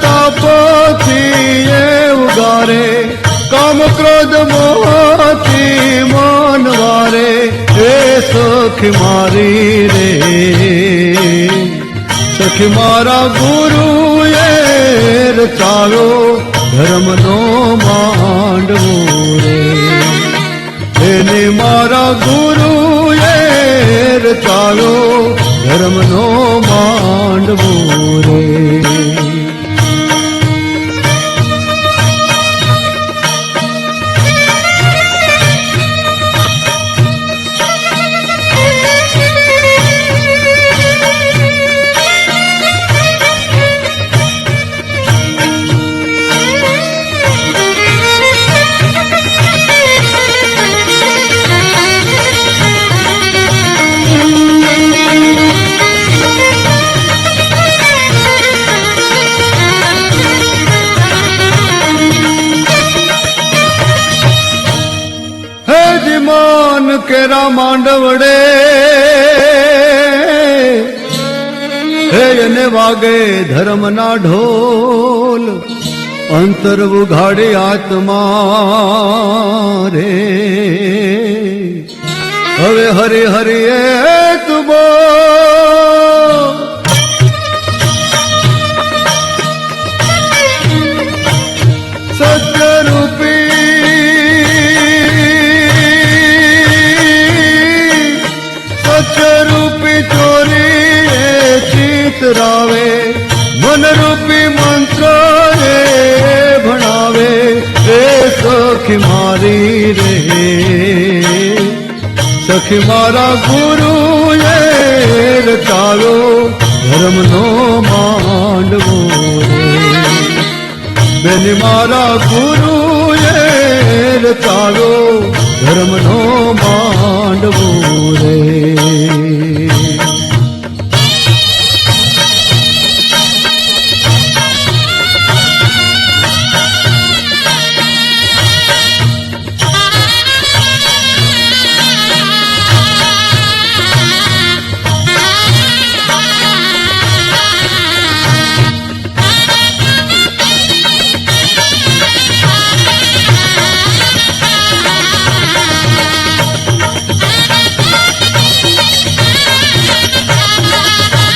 તાપથી એ ઉગારે, કામ ક્રોધ મોહથી મન વારે, એ સખી મારી રે સખી મારા ગુરુએ રચાવ્યો ધર્મનો માંડવો રે, એને મારા ગુરુએ રચાવ્યો ધર્મનો માંડવો રે. મન કેરા માંડવડે હે એને વાગે ધર્મના ઢોલ, અંતર ઉઘાડે આત્મા રે, હવે હરિ હરિ એક બોલ. સત્યરૂપી સત્યરૂપી ચોરી એ ચિતરાવે, મનરૂપી મંત્ર એ ભણાવે, એ સખી મારી રે સખી મારા ગુરુએ રચાવ્યો ધર્મનો માંડવો રે, બેન મારા ગુરુએ રચાવ્યો ધર્મનો માંડવો રે.